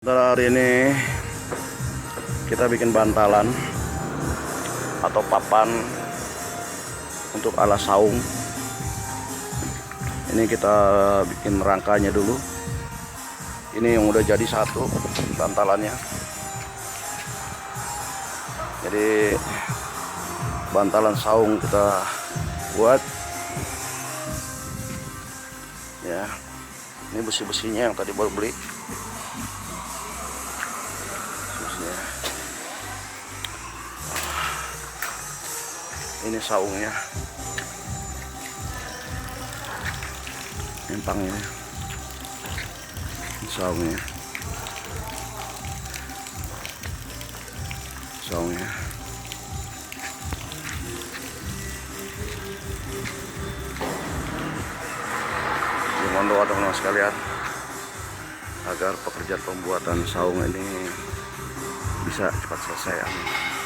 Hari ini kita bikin bantalan atau papan untuk alas saung. Ini kita bikin rangkanya dulu. Ini yang udah jadi satu bantalannya. Jadi bantalan saung kita buat. Ya, ini besi-besinya yang tadi baru beli. Ini saungnya, empangnya, saungnya, mohon doa teman-teman sekalian agar pekerjaan pembuatan saung ini bisa cepat selesai. Amin.